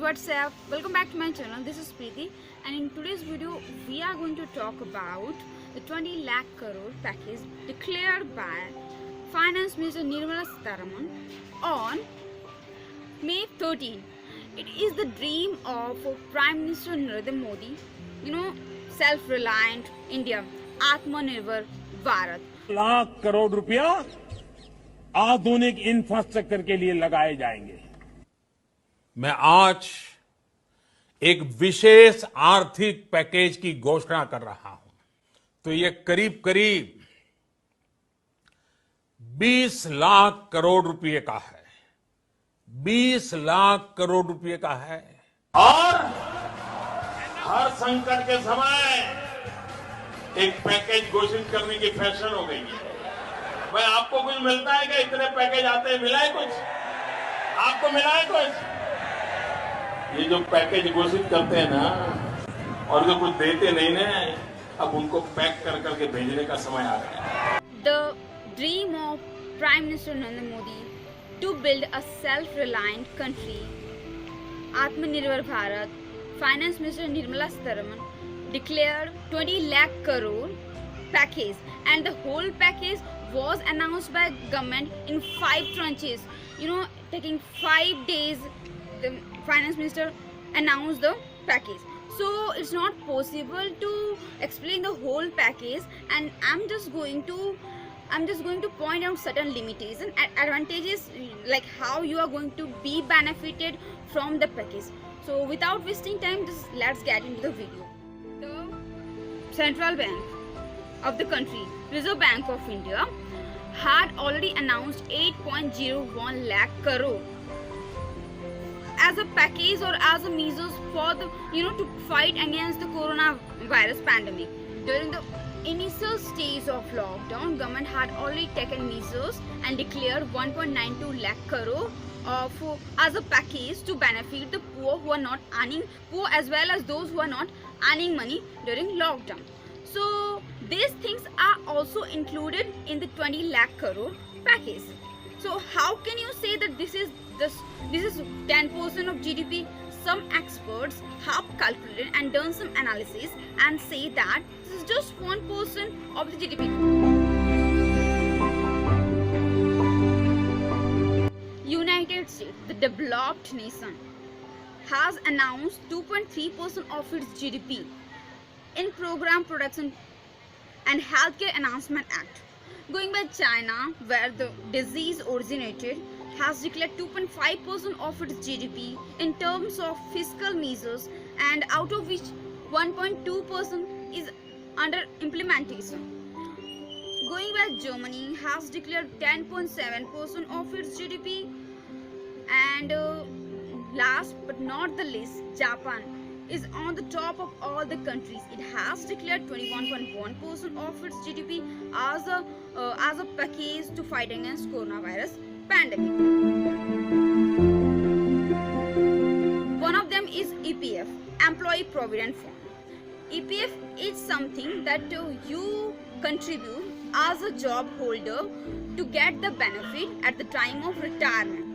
what's up? Welcome back to my channel. This is Preeti, and in today's video we are going to talk about the 20 lakh crore package declared by Finance Minister Nirmala Sitharaman on May 13. It is the dream of Prime Minister Narendra Modi, self-reliant India, Atmanirbhar Bharat. Lakh crore रुपया आधुनिक infrastructure के लिए लगाए जाएंगे। मैं आज एक विशेष आर्थिक पैकेज की घोषणा कर रहा हूं। तो ये करीब करीब 20 लाख करोड़ रुपए का है। 20 लाख करोड़ रुपए का है। और हर संकट के समय एक पैकेज घोषित करने की फैशन हो गई है। भाई आपको कुछ मिलता है क्या? इतने पैकेज आते हैं, मिला है कुछ? आपको मिला है कुछ? ये जो पैकेज घोषित करते हैं ना, और जो कुछ देते नहीं ना, अब उनको पैक कर करके भेजने का समय आ गया है। The dream of Prime Minister Narendra Modi to build a self-reliant country, Atmanirbhar Bharat, Finance Minister Nirmala Sitharaman declared 20 lakh crore package, and the whole package was announced by government in 5 tranches. Taking 5 days, the finance minister announced the package. So it's not possible to explain the whole package, and I'm just going to point out certain limitations and advantages, like how you are going to be benefited from the package. So without wasting time, just let's get into the video. The Central Bank of the country, Reserve Bank of India, had already announced 8.01 lakh crore as a package or as a measures for the to fight against the coronavirus pandemic. During the initial stage of lockdown, government had already taken measures and declared 1.92 lakh crore as a package to benefit the poor who are not earning, poor as well as those who are not earning money during lockdown. So these things are also included in the 20 lakh crore package. So how can you say that this is 10% of GDP? Some experts have calculated and done some analysis and say that this is just 1% of the GDP. United States, the developed nation, has announced 2.3% of its GDP in Program Production and Healthcare Enhancement Act. Going by China, where the disease originated, has declared 2.5% of its GDP in terms of fiscal measures, and out of which 1.2% is under implementation. Going by Germany, has declared 10.7% of its GDP, and last but not the least, Japan is on the top of all the countries. It has declared 21.1% of its GDP as a package to fight against coronavirus pandemic. One of them is EPF, Employee Provident Fund. EPF is something that you contribute as a job holder to get the benefit at the time of retirement.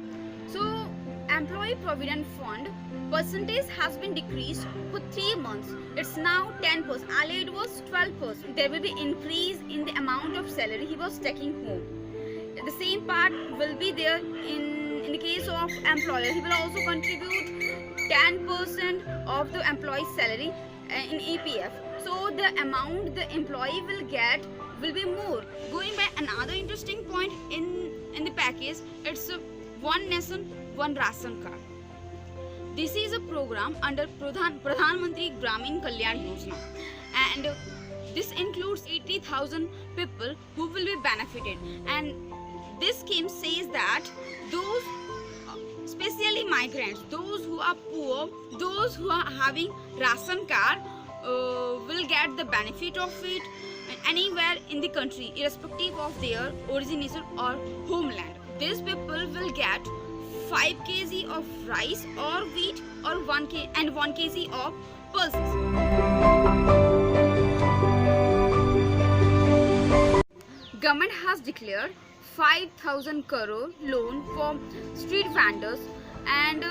So Employee Provident Fund percentage has been decreased for 3 months. It's now 10%. Earlier it was 12%. There will be increase in the amount of salary he was taking home. The same part will be there in the case of employer. He will also contribute 10% of the employee's salary in EPF. So the amount the employee will get will be more. Going by another interesting point in the package, it's one nation, one ration card. This is a program under Pradhan Mantri Gramin Kalyan Yojana, and this includes 80,000 people who will be benefited. And this scheme says that those, especially migrants, those who are poor, those who are having ration card, will get the benefit of it anywhere in the country, irrespective of their origination or homeland. These people will get 5 kg of rice or wheat or 1 kg of pulses. Government has declared 5,000 crore loan for street vendors and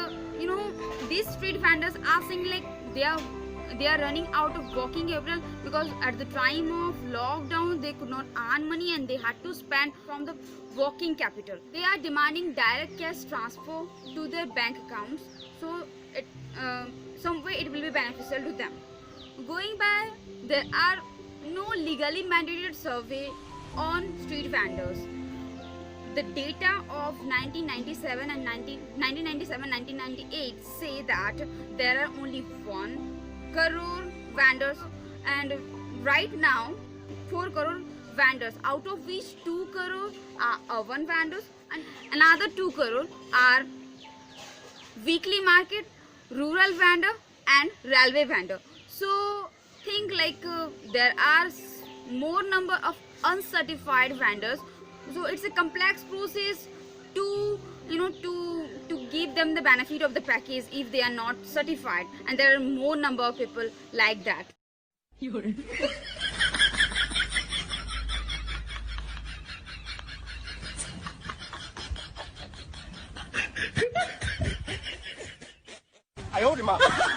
these street vendors are saying like they are running out of working capital because at the time of lockdown they could not earn money and they had to spend from the working capital. They are demanding direct cash transfer to their bank accounts, so it some way it will be beneficial to them. Going by, there are no legally mandated survey on street vendors. The data of 1997 and 1998 say that there are only 1 crore vendors, and right now 4 crore vendors, out of which 2 crore are urban vendors and another 2 crore are weekly market, rural vendor and railway vendor. So think like there are more number of uncertified vendors, so it's a complex process to to give them the benefit of the package if they are not certified, and there are more number of people like that.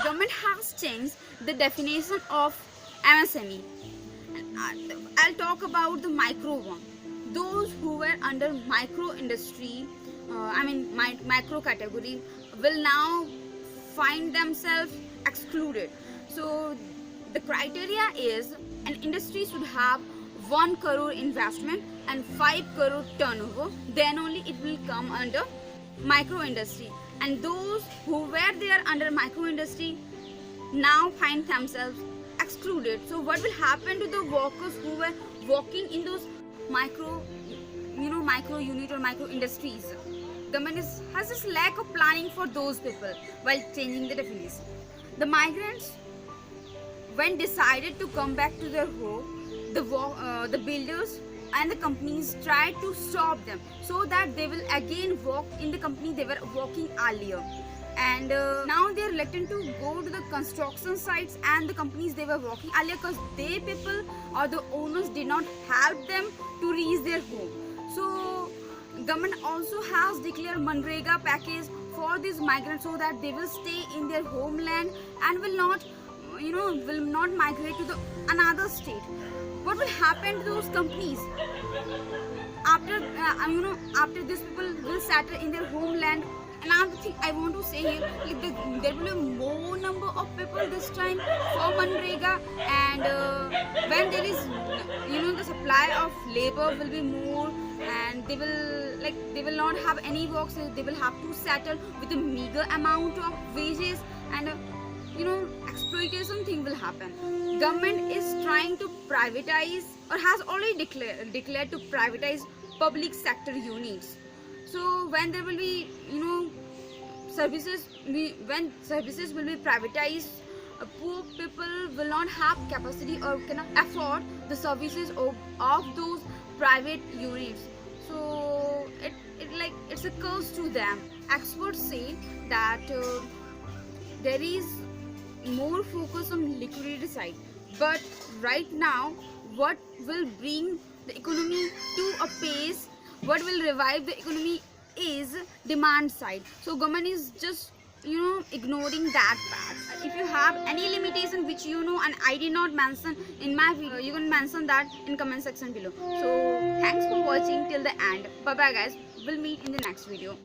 Government has changed the definition of MSME. I'll talk about the micro one. Those who were under micro industry, micro category, will now find themselves excluded. So the criteria is an industry should have 1 crore investment and 5 crore turnover, then only it will come under micro industry. And those who were there under micro industry now find themselves excluded. So what will happen to the workers who were working in those micro unit or micro industries? Government has this lack of planning for those people while changing the definition. The migrants, when decided to come back to their home, the builders and the companies try to stop them so that they will again work in the company they were working earlier. And now they are reluctant to go to the construction sites and the companies they were working earlier because they people or the owners did not help them to reach their home. So government also has declared Manrega package for these migrants so that they will stay in their homeland and will not migrate to the another state. What will happen to those companies after these people will settle in their homeland? Another thing I want to say here, there will be more number of people this time for Manrega, and when there is the supply of labor will be more, and they will not have any work, so they will have to settle with a meager amount of wages, and exploitation thing will happen. Government is trying to privatize or has already declared to privatize public sector units. So when there will be services will be privatized, poor people will not have capacity or cannot afford the services of those private units. So it's a curse to them. Experts say that there is more focus on liquidity side, but right now what will bring the economy to a pace, what will revive the economy is demand side. So government is just ignoring that part. If you have any limitation which and I did not mention in my video, you can mention that in comment section below. So thanks for watching till the end. Bye bye guys, we'll meet in the next video.